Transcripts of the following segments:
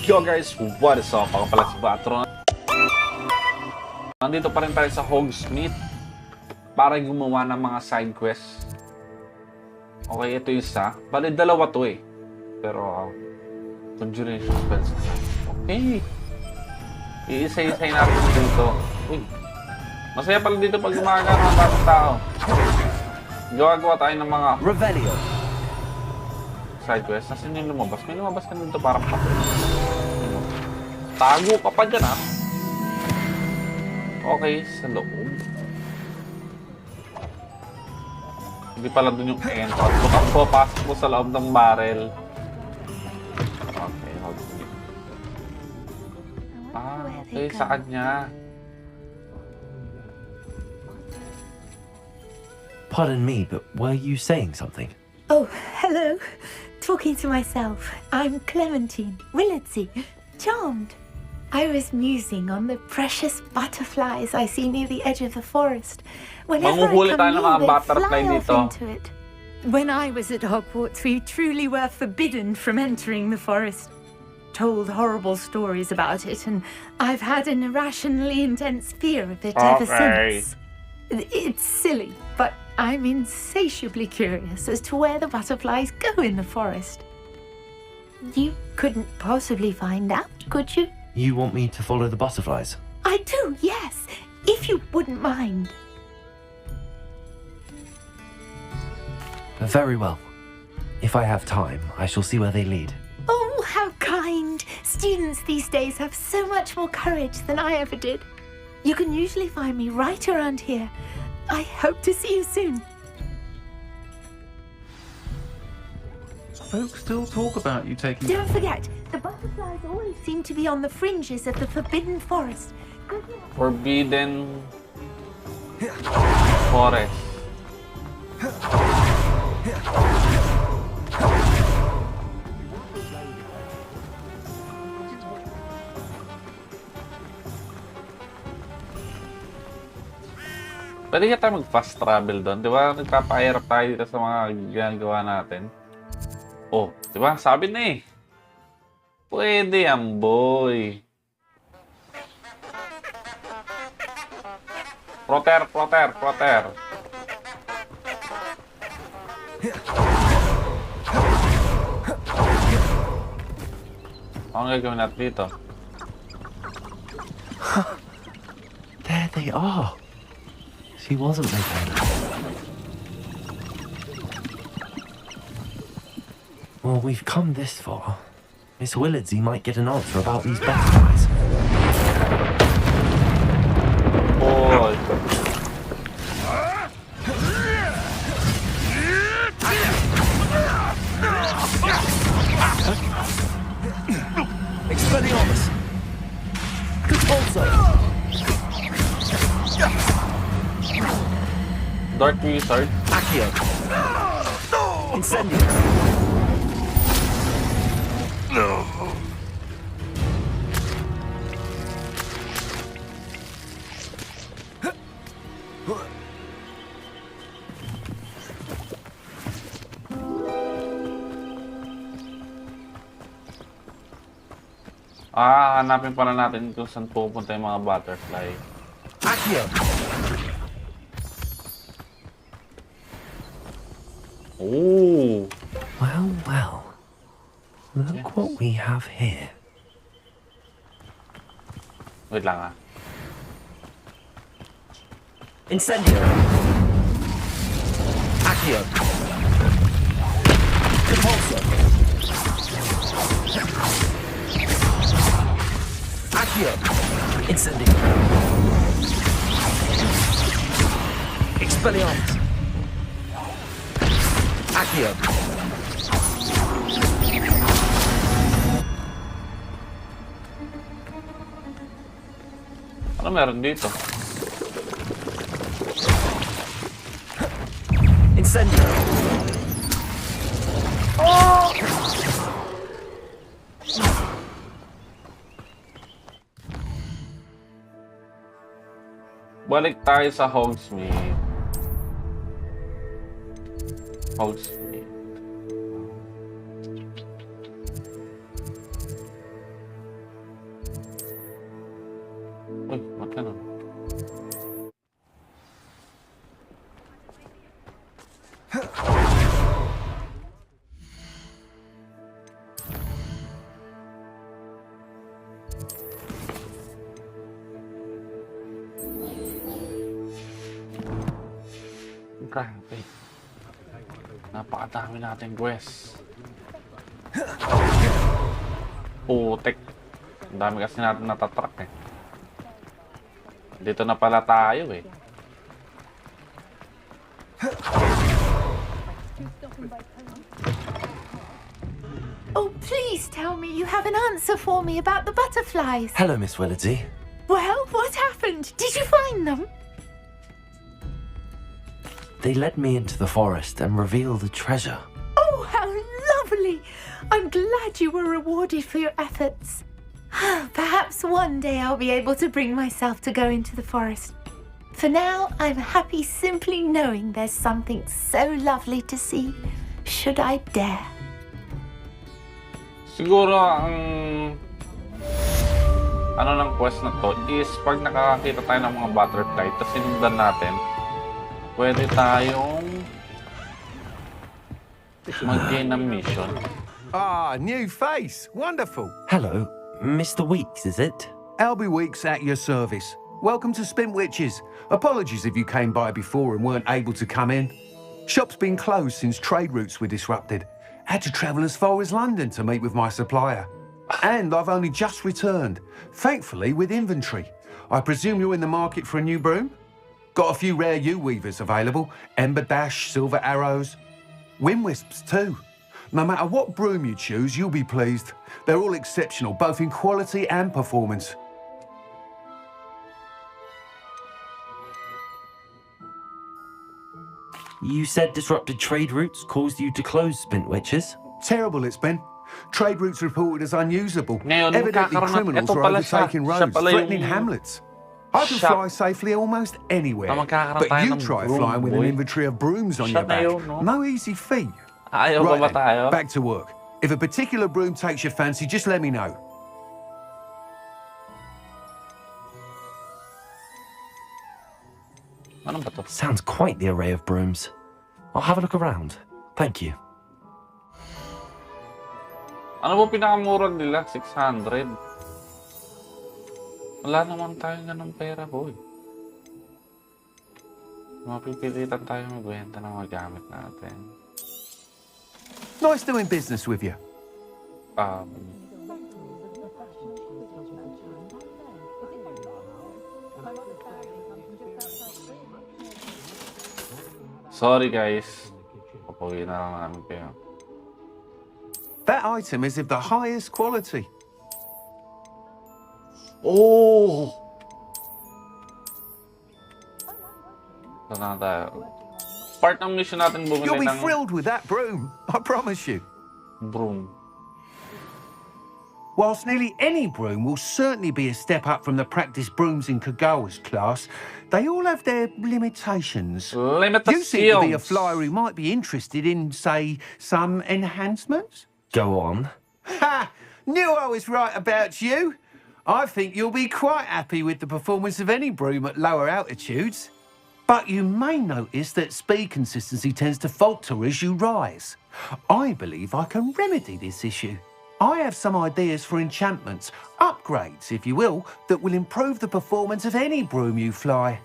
Yo guys, what is up? Ako pala si Batron. Nandito pa rin tayo sa Hogsmeade para gumawa ng mga side quests. Okay, ito yung isa. Bali, dalawa to eh. Pero, conjuration spells. Okay. Iisa-isay natin dito. Uy. Masaya pala dito pag gumagana ng bagong tao. Gawa tayo ng mga Revelio. Side quest. Nasaan yung lumabas? May lumabas ka dito parang papel. Tago ka pa dyan, ha? Okay, sa loob. Hindi pala dun yung entrance. So, pasok mo sa loob ng barrel. Okay, hold on. Okay, sa kanya. Pardon me, but were you saying something? Oh, hello. Talking to myself. I'm Clementine, Weasly, charmed. I was musing on the precious butterflies I see near the edge of the forest. Whenever Manguhuli I tayo ng come mga near, they butterfly fly off dito. into it. When I was at Hogwarts, we truly were forbidden from entering the forest. Told horrible stories about it, and I've had an irrationally intense fear of it ever since. It's silly, but I'm insatiably curious as to where the butterflies go in the forest. You couldn't possibly find out, could you? You want me to follow the butterflies? I do, yes, if you wouldn't mind. Very well. If I have time, I shall see where they lead. Oh, how kind! Students these days have so much more courage than I ever did. You can usually find me right around here. I hope to see you soon. Folks still talk about you taking... Don't forget, the butterflies always seem to be on the fringes of the Forbidden Forest. Forbidden Forest. Pwede ka tayo mag-fast travel doon. Di ba? Nagpapahirap tayo dito sa mga ginagawa natin. Oh, di ba? Sabi na eh. Pwede yan, boy. Proter. Ano gagawin natin dito? There they are. She wasn't making them. Well, we've come this far. Miss Willardsy might get an answer about these butterflies. Boy. Expelliarmus! Compulso! Dark Wizard. Accio! Incendio! Hanapin pala natin kung saan pupunta yung mga butterfly. Accio! Oh! Well. Look what we have here. Wait lang ah. Incendio! Accio! Compulso! Accio! Incendio! Expelliarmus! Accio! Ano meron dito? Incendio! Balik tayo sa Hogsmeade. Hogsmeade. 'Cause Grabe. Napakadami nating quest. Putik. Ang dami kasi natin natatrack eh. Dito na pala tayo eh. Oh, please tell me you have an answer for me about the butterflies. Hello, Miss Willardsy. Well, what happened? Did you find them? They led me into the forest and revealed a treasure. Oh, how lovely! I'm glad you were rewarded for your efforts. Perhaps one day I'll be able to bring myself to go into the forest. For now, I'm happy simply knowing there's something so lovely to see, should I dare. Siguro ang ano ng quest na to is pag nakakakita tayo ng mga butterfly tapos sinundan natin, pwede tayong mag-gain ng mission. Ah, new face. Wonderful. Hello, Mr. Weeks, is it? Albie Weeks at your service. Welcome to Spintwitches. Apologies if you came by before and weren't able to come in. Shop's been closed since trade routes were disrupted. Had to travel as far as London to meet with my supplier. And I've only just returned, thankfully with inventory. I presume you're in the market for a new broom? Got a few rare U-weavers available. Ember Dash, Silver Arrows. Wind Wisps too. No matter what broom you choose, you'll be pleased. They're all exceptional, both in quality and performance. You said disrupted trade routes caused you to close Spintwitches? Terrible it's been. Trade routes reported as unusable. Ngayon, Evidently magkakaroon criminals ito are pala siya. overtaking Siya roads, pala threatening yung hamlets. I can shop. fly safely almost anywhere, Na magkakaroon but tayo you ng try broom, flying with an boy. inventory of brooms on Siya your na back. yun, no? No easy feat. Ayaw ba ba Right tayo? then, back to work. If a particular broom takes your fancy, just let me know. Ano ba to? Sounds quite the array of brooms. I'll have a look around. Thank you. Ano ba pinakamura nila? 600. Wala naman tayong ganong pera, boy. Mapipilitan tayo magbenta ng mga gamit natin. Nice doing business with you. Sorry guys. Papuwi na lang namin kayo. That item is of the highest quality. Oh! Saan na tayo? Part ng mission natin bumili You'll be ng thrilled with that broom, I promise you. broom. Whilst nearly any broom will certainly be a step up from the practice brooms in Kagawa's class, they all have their limitations. You seem to be a flyer who might be interested in, say, some enhancements? Go on. Ha! Knew I was right about you. I think you'll be quite happy with the performance of any broom at lower altitudes. But you may notice that speed consistency tends to falter as you rise. I believe I can remedy this issue. I have some ideas for enchantments, upgrades, if you will, that will improve the performance of any broom you fly.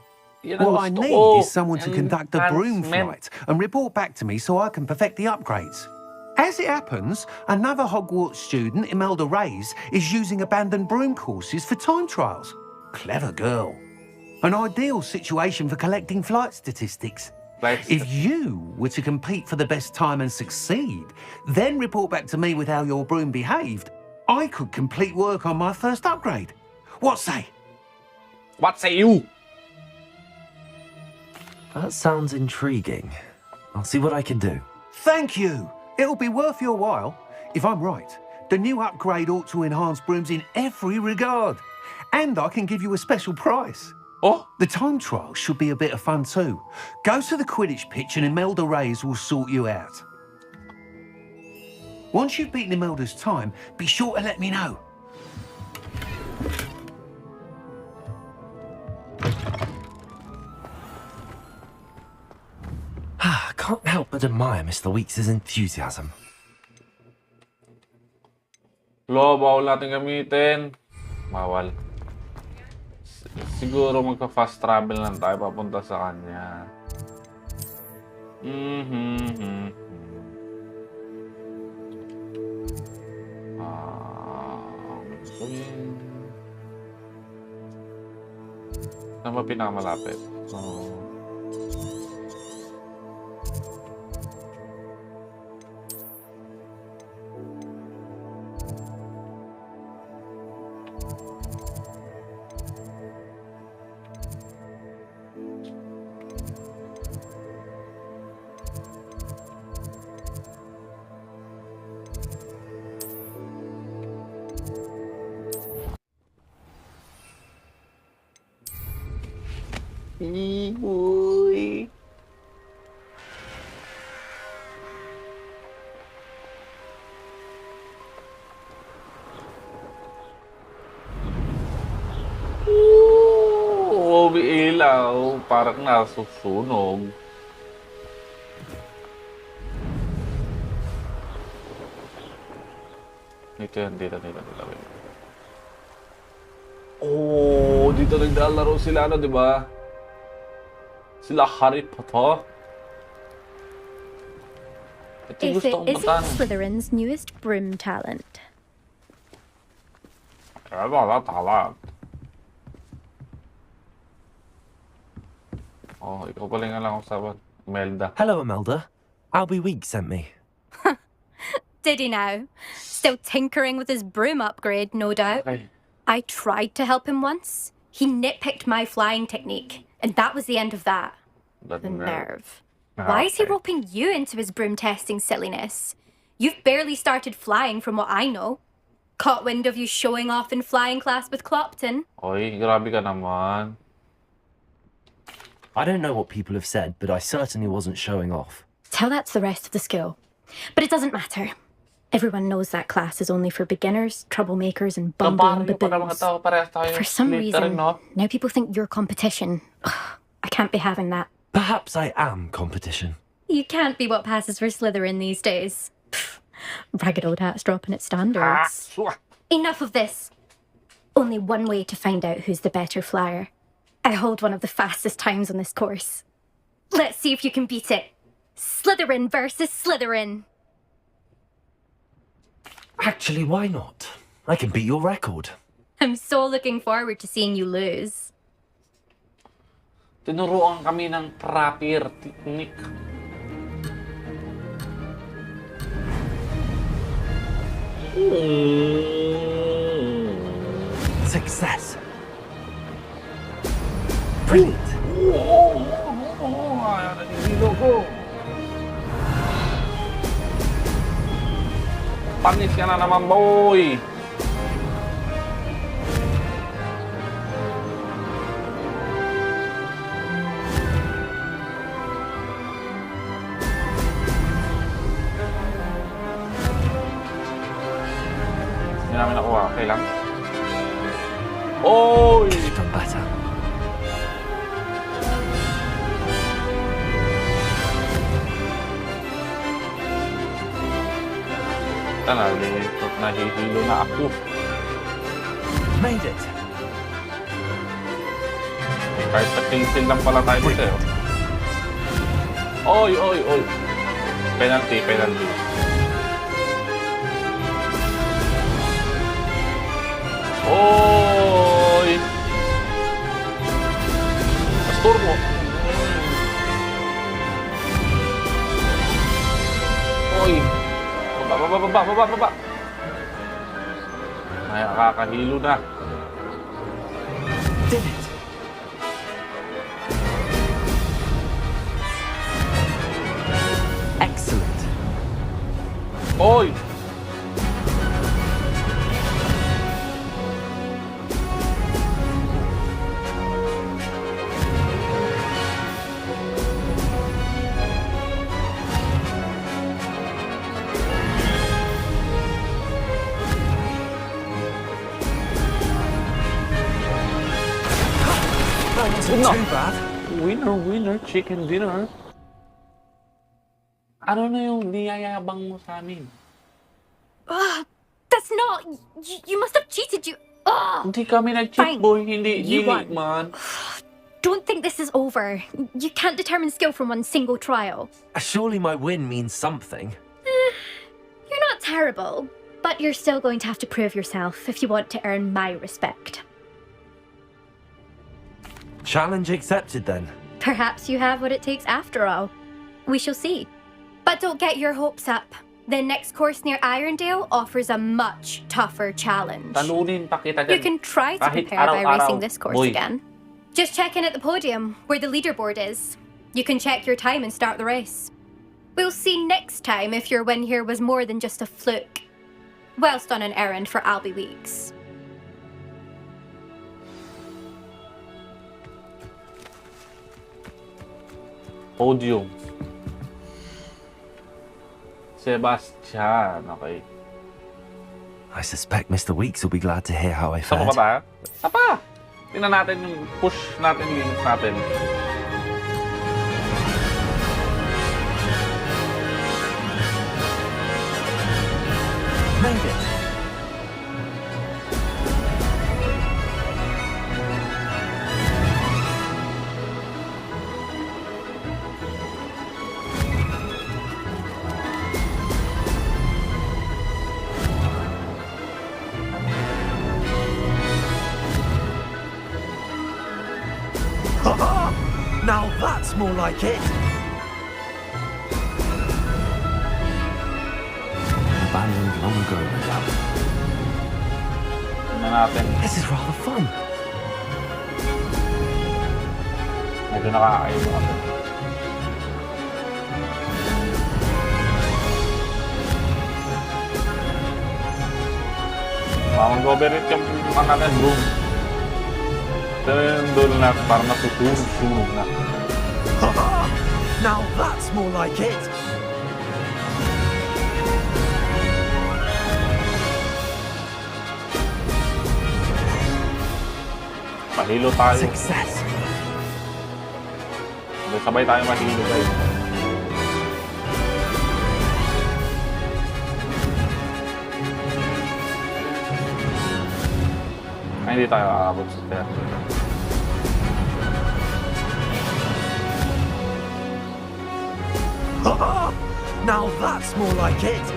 Yan ang What I gusto need ko. is someone to conduct a broom Enhancement. flight and report back to me so I can perfect the upgrades. As it happens, another Hogwarts student, Imelda Reyes, is using abandoned broom courses for time trials. Clever girl. An ideal situation for collecting flight statistics. If you were to compete for the best time and succeed, then report back to me with how your broom behaved, I could complete work on my first upgrade. What say? What say you? That sounds intriguing. I'll see what I can do. Thank you. It'll be worth your while. If I'm right, the new upgrade ought to enhance brooms in every regard. And I can give you a special price. Oh? The time trial should be a bit of fun too. Go to the Quidditch pitch and Imelda Reyes will sort you out. Once you've beaten Imelda's time, be sure to let me know. I can't help but admire Mr. Weeks' enthusiasm. Lo, bawal natin gamitin. Bawal. Siguro magpa-fast travel lang tayo papunta sa kanya. Mhm. So yun. Saan ba pinakamalapit? So, Uy. May ilaw. Parang nasusunog. Dito yan, dito. Oh, dito naglalaro sila, ano, di ba? Sila Harry Potter. Ito If gusto it kong isn't puntahan. Slytherin's newest broom talent. Tala. Oh, ikaw pala nga lang ako sabat. Melda. Hello, Imelda. Albie Weeks sent me. Did he now? Still tinkering with his broom upgrade, no doubt. Okay. I tried to help him once. He nitpicked my flying technique, and that was the end of that. That The nerve. nerve. Why is he Okay. roping you into his broom testing silliness? You've barely started flying from what I know. Caught wind of you showing off in flying class with Clopton. Oy, grabe ka naman. I don't know what people have said, but I certainly wasn't showing off. Tell that to the rest of the school. But it doesn't matter. Everyone knows that class is only for beginners, troublemakers, and bumbling Kapareho pa ng mga baboons. tao, parehas tayo. For some Glitter, reason, no? now people think you're competition. Ugh, I can't be having that. Perhaps I am competition. You can't be what passes for Slytherin these days. Pff, ragged old hat's dropping its standards. Swat. Enough of this. Only one way to find out who's the better flyer. I hold one of the fastest times on this course. Let's see if you can beat it. Slytherin versus Slytherin. Actually, why not? I can beat your record. I'm so looking forward to seeing you lose. Tinuruan kami ng proper technique. Success. Brilliant. Panis ka na naman, boy! Hindi namin nakuha. Okay lang. Oy! Could have done better. Nahihilo na ako. Made it. Kahit sa cancel lang pala tayo dito eh. Oy! Penalty. Oy! Pastor mo. Oy! Baba. Ay, kakahilo na. Did it. Excellent. Oy! Wasn't too bad. Winner, chicken dinner. Ano na yung niyayabang mo sa amin? That's not. You must have cheated. You. Ugh. Hindi kami nag-cheat, Fine. boy. Hindi, You dili, won. man. Don't think this is over. You can't determine skill from one single trial. Surely my win means something. You're not terrible, but you're still going to have to prove yourself if you want to earn my respect. Challenge accepted then. Perhaps you have what it takes after all. We shall see. But don't get your hopes up. The next course near Irondale offers a much tougher challenge. Talunin pa kita You dyan. can try to Kahit prepare by araw-araw, racing this course boy. again. Just check in at the podium, where the leaderboard is. You can check your time and start the race. We'll see next time if your win here was more than just a fluke. Whilst on an errand for Albie Weeks. Podium. Sebastian. Okay. I suspect Mr. Weeks will be glad to hear how I Saan pa fared. ba tayo? Apa! Tingnan natin yung push natin, limit natin. Made it. Now that's more like it. Abandoned long ago, no doubt. Tingnan natin. This is rather fun. Medyo nakakain natin. Mag-overheat yung mga natin room. Doon na para masusunog na. Now that's more like it. Mahilo tayo. Success. Sabay tayo mahilo guys. Ay, hindi tayo aabot sa kaya. Now that's more like it.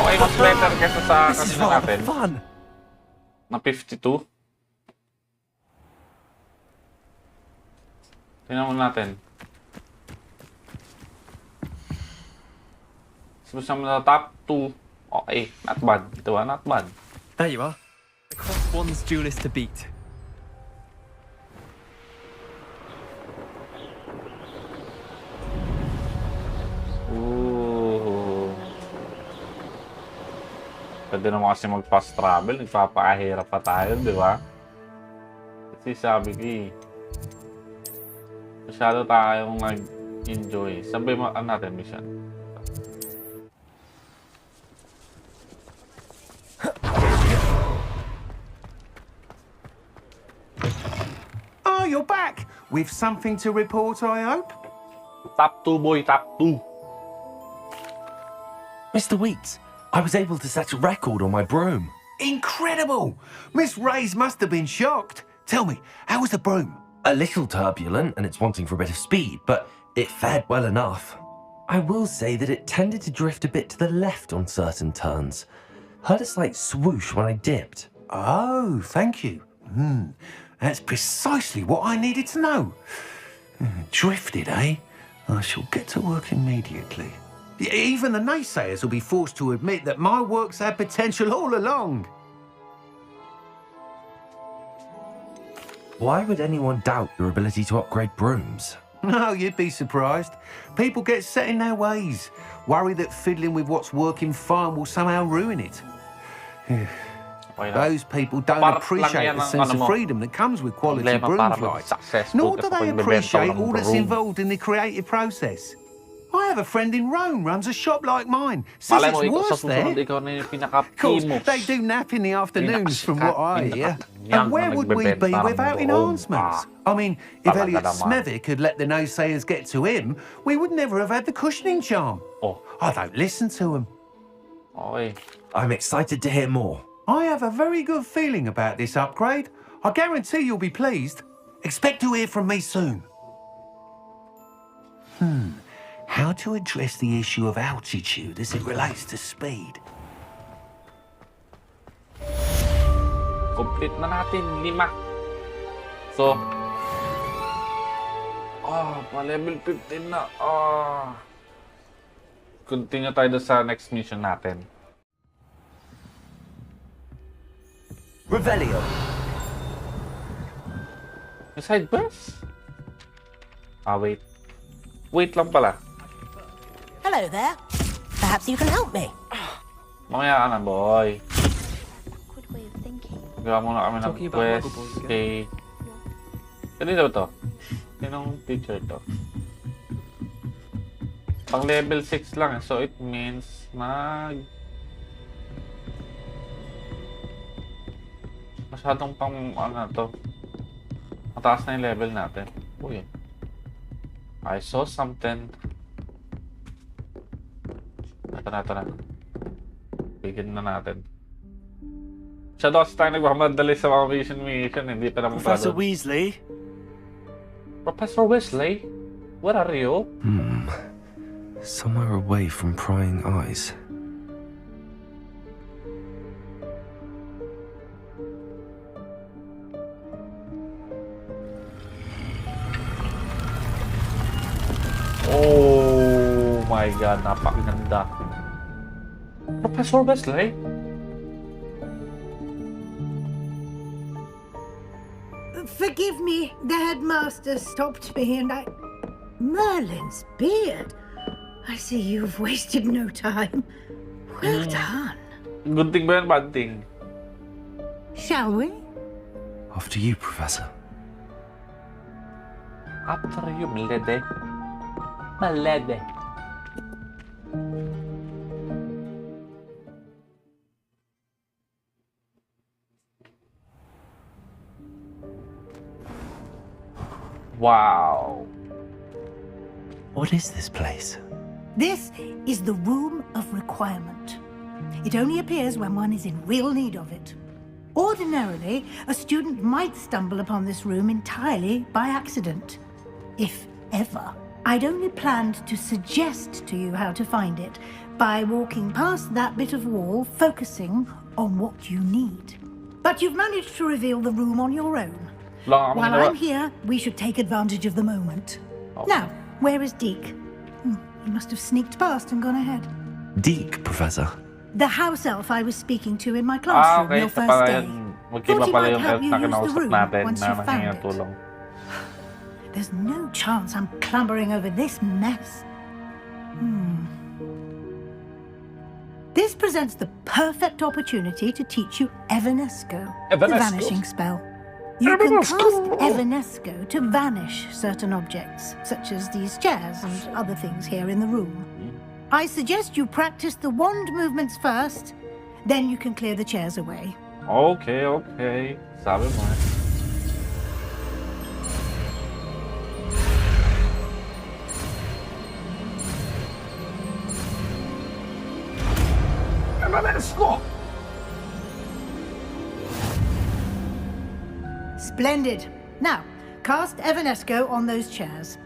Okay, mas better kesa sa This is kanina rather natin. fun. Na 52. Tingnan mo natin. Gusto mo na top 2. Okay, not bad. Ito not bad. There you are. The Cross One's duelist to beat. Ooh. Pwede naman kasi mag-fast travel. Nagpapakahirap pa tayo, di ba? Kasi sabi ko masyado tayong nag-enjoy. Sabi mo, ano natin mission? Oh, you're back! With something to report, I hope? Top 2, boy. Top 2. Mr. Weeks, I was able to set a record on my broom. Incredible! Miss Reyes must have been shocked. Tell me, how was the broom? A little turbulent and it's wanting for a bit of speed, but it fared well enough. I will say that it tended to drift a bit to the left on certain turns. Heard a slight swoosh when I dipped. Oh, thank you. That's precisely what I needed to know. Drifted, eh? I shall get to work immediately. Even the naysayers will be forced to admit that my work's had potential all along. Why would anyone doubt your ability to upgrade brooms? No, you'd be surprised. People get set in their ways, worry that fiddling with what's working fine will somehow ruin it. Okay na. Those people don't Part lang appreciate yan the ng sense ano of mo. freedom that comes with quality Problema broom para flight. mag-successful Nor ka do sa they pagbebenta appreciate ng all that's broom. involved in the creative process. I have a friend in Rome runs a shop like mine. Says Malay mo, it's ikaw sa worse susunod, there. ikaw na yung Of course, pinaka-primos. they do nap in the afternoons, from what I hear. Yang And where na would we be nagbebenta ng without broom? enhancements? I mean, if Talaga Elliot naman. Smethwick had let the naysayers get to him, we would never have had the cushioning charm. Oh, I don't listen to them. Okay. I'm excited to hear more. I have a very good feeling about this upgrade. I guarantee you'll be pleased. Expect to hear from me soon. How to address the issue of altitude as it relates to speed? Complete na natin. 5. So, pa-level 15 na. Continue tayo doon sa next mission natin. Revelio. Yung side quest? Wait. Wait lang pala. Hello there. Perhaps you can help me. Mamaya ka na, boy. Good way of thinking. Gawa muna kami ng Talking about quest Muggle Boys again. kay... Kanina ba to? Sinong teacher to? Pang level 6 lang, so it means masyadong pang ano to. Mataas na yung level natin. Uy. I saw something. Ito na. Bigyan na natin. Masyado kasi tayo nagmamadali sa mga mission. Hindi pa naman Professor pala doon. Weasley? Professor Weasley? Where are you? Somewhere away from prying eyes. Oh my god, napakaganda. Professor Weasley? Forgive me, the headmaster stopped me and I... Merlin's beard. I see you've wasted no time. Well done. Good thing ba yan, bad thing? Shall we? After you, Professor. After you, Malede. Malede. Wow. What is this place? This is the Room of Requirement. It only appears when one is in real need of it. Ordinarily, a student might stumble upon this room entirely by accident. If ever. I'd only planned to suggest to you how to find it by walking past that bit of wall, focusing on what you need. But you've managed to reveal the room on your own. Lang While ginawa. I'm here, we should take advantage of the moment. Now, where is Deek? He must have sneaked past and gone ahead. Deek, Professor. The house elf I was speaking to in my classroom Okay. your Ito first pala day. yun. Magkiba Thought he pala might yung help elf you na use the kinausap room natin once na you nanghingi found ng it. tulong. There's no chance I'm clambering over this mess. This presents the perfect opportunity to teach you Evanesco, the Evanesco. vanishing spell. You can cast Evanesco to vanish certain objects, such as these chairs and other things here in the room. I suggest you practice the wand movements first, then you can clear the chairs away. Okay. Sabi mo eh. Let's go! Splendid. Now, cast Evanesco on those chairs.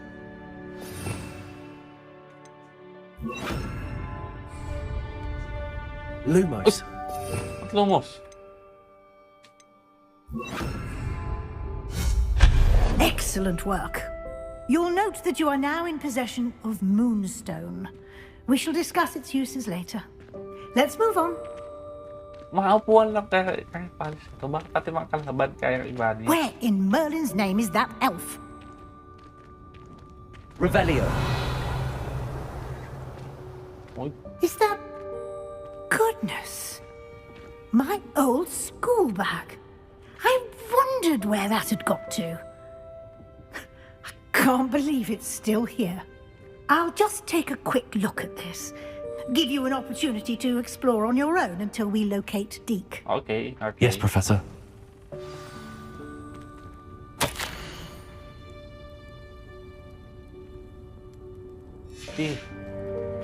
Lumos. At lumos. Excellent work. You'll note that you are now in possession of Moonstone. We shall discuss its uses later. Let's move on. Makaupuan lang kaya palis ito. Bakit pati mga kalaban kaya iba niya? Where in Merlin's name is that elf? Revelio. Uy, Is that... Goodness. My old school bag. I wondered where that had got to. I can't believe it's still here. I'll just take a quick look at this. Give you an opportunity to explore on your own until we locate Deek. okay. Yes, Professor.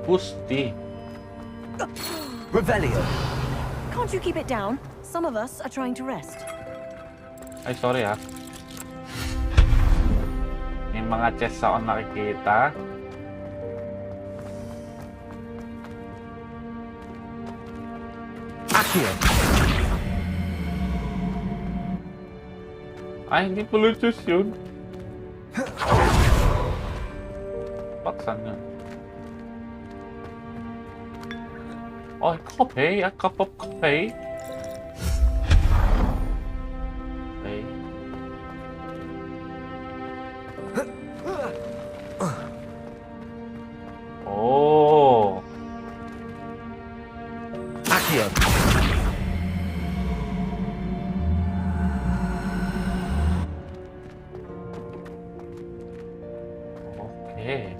Pusti. Revelio. Can't you keep it down? Some of us are trying to rest. Ay, sorry ha. May mga chest ako nakikita. Accio. Ay, hindi po Lucius yun. Baksan yun. Oh, coffee. A cup of coffee. Okay. Oh. Accio. Okay.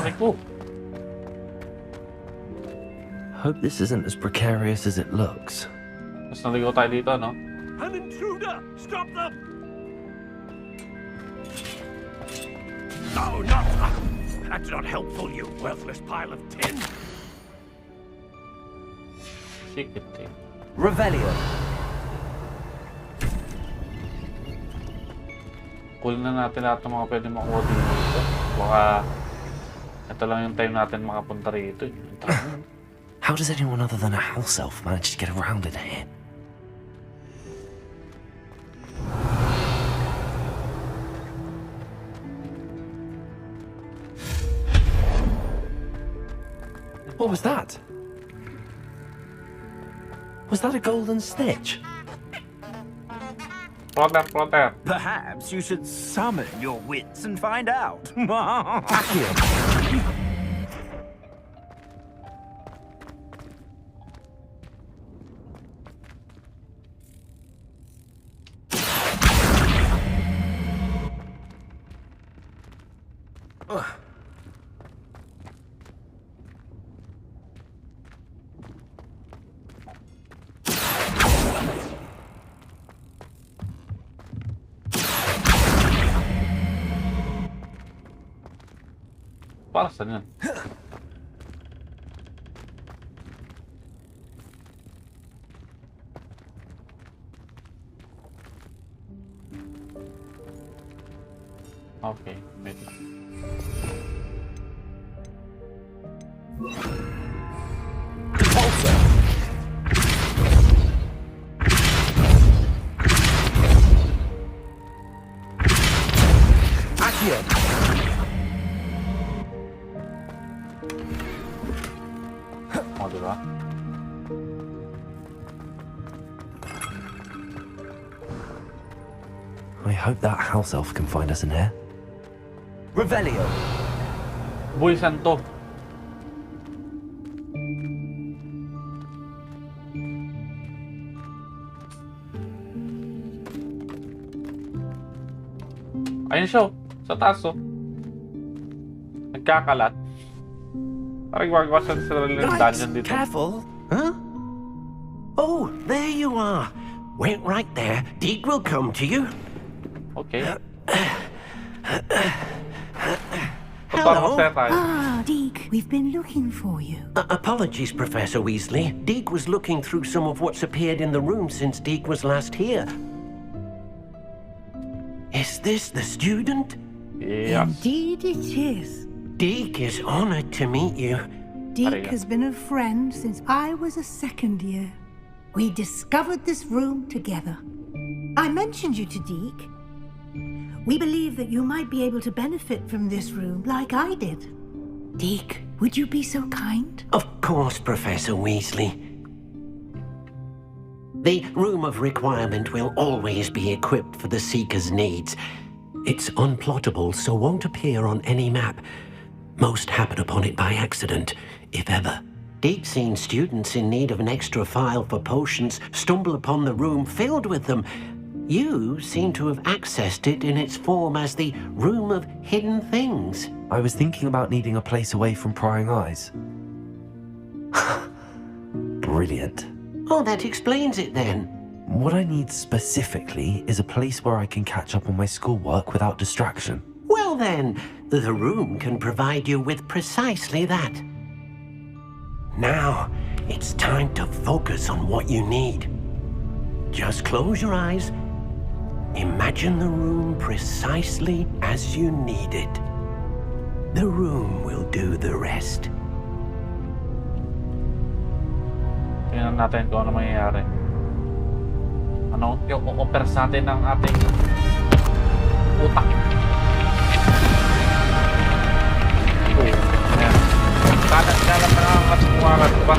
Ay, ko. Hope this isn't as precarious as it looks. Mas naligo tayo dito, no? An intruder! Stop them! No, not... That's not helpful, you worthless pile of tin. Secret thing. Revelio. Kunin na natin lahat ng mga pwede makuha dito. Baka ito lang yung time natin makapunta rito. How does anyone other than a house elf manage to get around in here? What was that? Was that a golden snitch? Protect. Perhaps you should summon your wits and find out. Accio. Para saan yun? Okay, wait lang. Accio. O, diba? I hope that house elf can find us in here. Revelio. Boy, santo. Ayun siya, oh. Sa taas, oh. Nagkakalat. Parang gumagawa siya sa sarili ng dungeon dito. Careful. Huh? Oh, there you are. Wait right there. Deek will come to you. Okay. Hello. Ah, Deek, we've been looking for you. Apologies, Professor Weasley. Deek was looking through some of what's appeared in the room since Deek was last here. Is this the student? Yes. Indeed it is. Deek is honored to meet you. Deek has been a friend since I was a second year. We discovered this room together. I mentioned you to Deek. We believe that you might be able to benefit from this room like I did. Deek, would you be so kind? Of course, Professor Weasley. The Room of Requirement will always be equipped for the Seeker's needs. It's unplottable, so won't appear on any map. Most happen upon it by accident, if ever. Deek's seen students in need of an extra file for potions stumble upon the room filled with them. You seem to have accessed it in its form as the Room of Hidden Things. I was thinking about needing a place away from prying eyes. Brilliant. Oh, that explains it then. What I need specifically is a place where I can catch up on my schoolwork without distraction. Well then, the room can provide you with precisely that. Now, it's time to focus on what you need. Just close your eyes. Imagine the room precisely as you need it. The room will do the rest. Tingnan natin kung ano mangyayari. Ano yung o-offer sa atin ng ating utak. Ayan. Kalat-kalat na ang kasuwaran ko ba?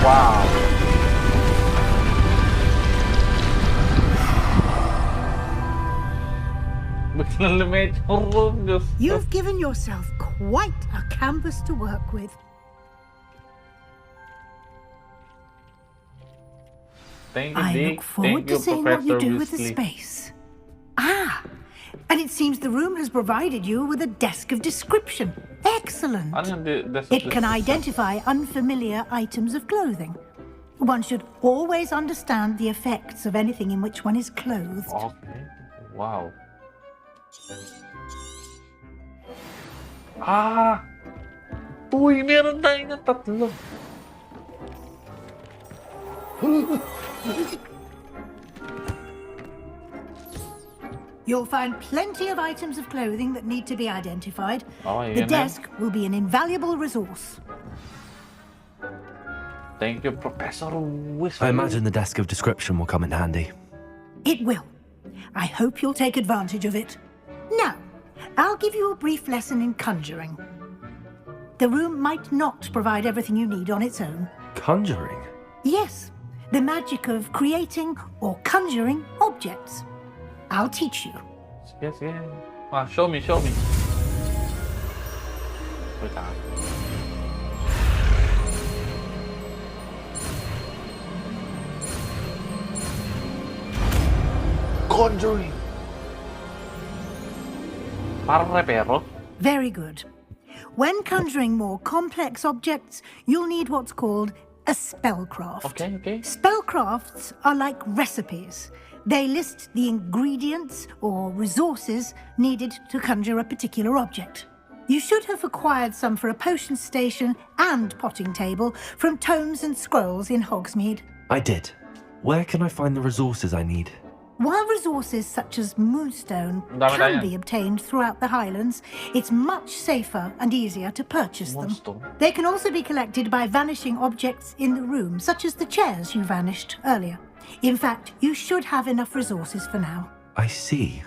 Wow. You've given yourself quite a canvas to work with. Thank you, I Deek. look forward Thank you, to seeing what you Professor do with the Weasley. space. Ah, and it seems the room has provided you with a desk of description. Excellent. Ano yung desk of It can description? identify unfamiliar items of clothing. One should always understand the effects of anything in which one is clothed. Okay. Wow. Ah! Uy, meron tayo ng tatlo. You'll find plenty of items of clothing that need to be identified. Okay, The yun na. desk will be an invaluable resource. Thank you, Professor Weasley. I imagine the desk of description will come in handy. It will. I hope you'll take advantage of it. Now, I'll give you a brief lesson in conjuring. The room might not provide everything you need on its own. Conjuring? Yes, the magic of creating or conjuring objects. I'll teach you. Sige, sige. Ah, show me, show me. Wait lang. Conjuring. Parang repero. Very good. When conjuring more complex objects, you'll need what's called a spellcraft. Okay, okay. Spellcrafts are like recipes. They list the ingredients or resources needed to conjure a particular object. You should have acquired some for a potion station and potting table from tomes and scrolls in Hogsmeade. I did. Where can I find the resources I need? While resources such as moonstone Dami can tayo. be obtained throughout the Highlands, it's much safer and easier to purchase them. Moonstone? They can also be collected by vanishing objects in the room, such as the chairs you vanished earlier. In fact, you should have enough resources for now. I see.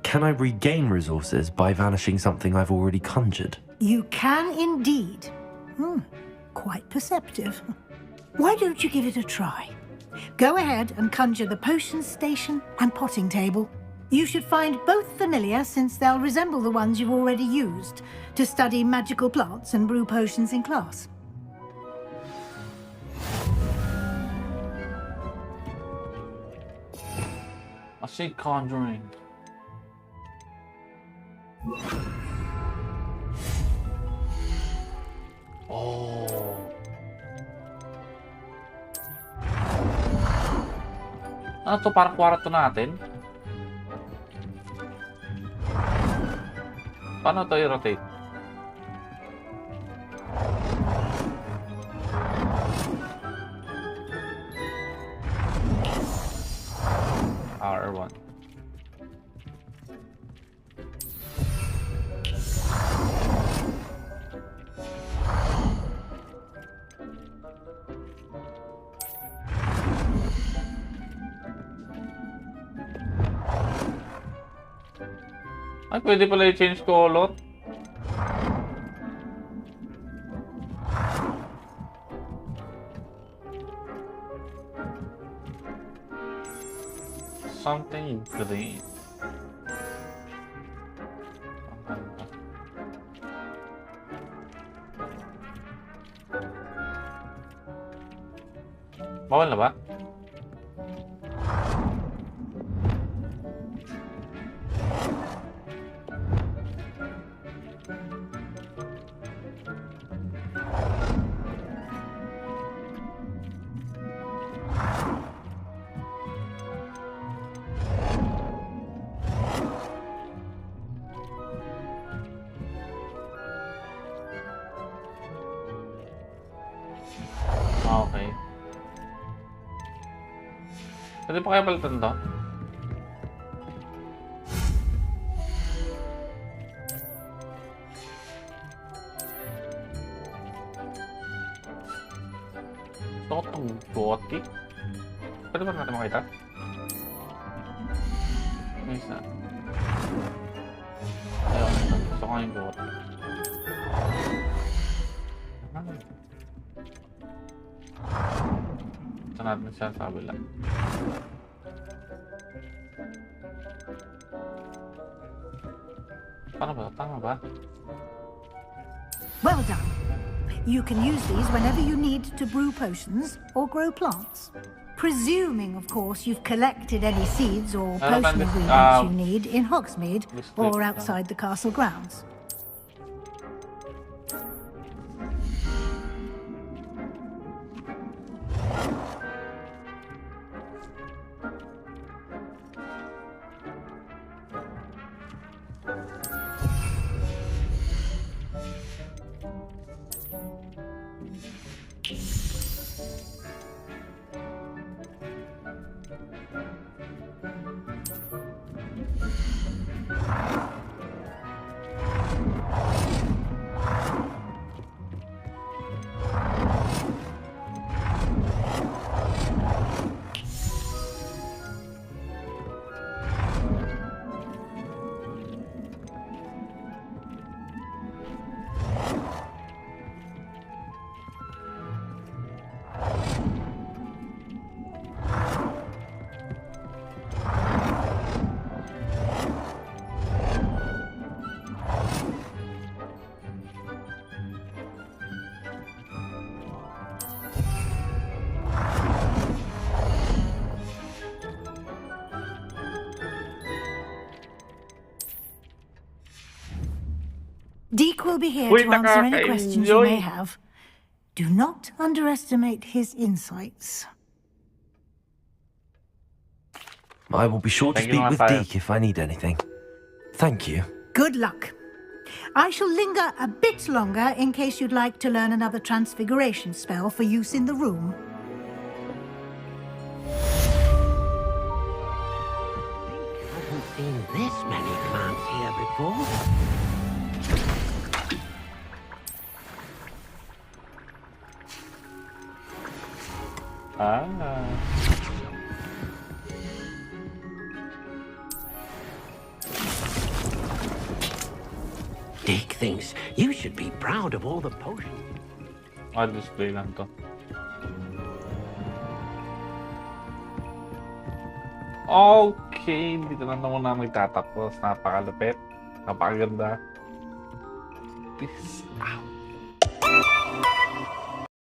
Can I regain resources by vanishing something I've already conjured? You can indeed. Quite perceptive. Why don't you give it a try? Go ahead and conjure the potion station and potting table. You should find both familiar, since they'll resemble the ones you've already used to study magical plants and brew potions in class. I see conjuring. Oh. Ano to? Parang kwarto natin? Paano to i-rotate? R1. Ay, pwede pala i-change color. Something green. Bawal na ba? Pwede pa kaya palitan to? Gusto ko itong gothic. Pwede ba natin makita? Nice na. Ayun, gusto ko yung gothic. Ito natin siya sa kabila. Paano ba? Tama ba? Well done. You can use these whenever you need to brew potions or grow plants. Presuming, of course, you've collected any seeds or potion ingredients you need in Hogsmeade or outside the castle grounds. Deek will be here to answer any questions you may have. Do not underestimate his insights. I will be sure to speak with Deek if I need anything. Thank you. Good luck. I shall linger a bit longer in case you'd like to learn another transfiguration spell for use in the room. I haven't seen this many plants here before. Deek thinks you should be proud of all the potions. I'll display lang to. Okay, dito na naman na magtatapos. Napakalupit. Napakaganda. Peace out.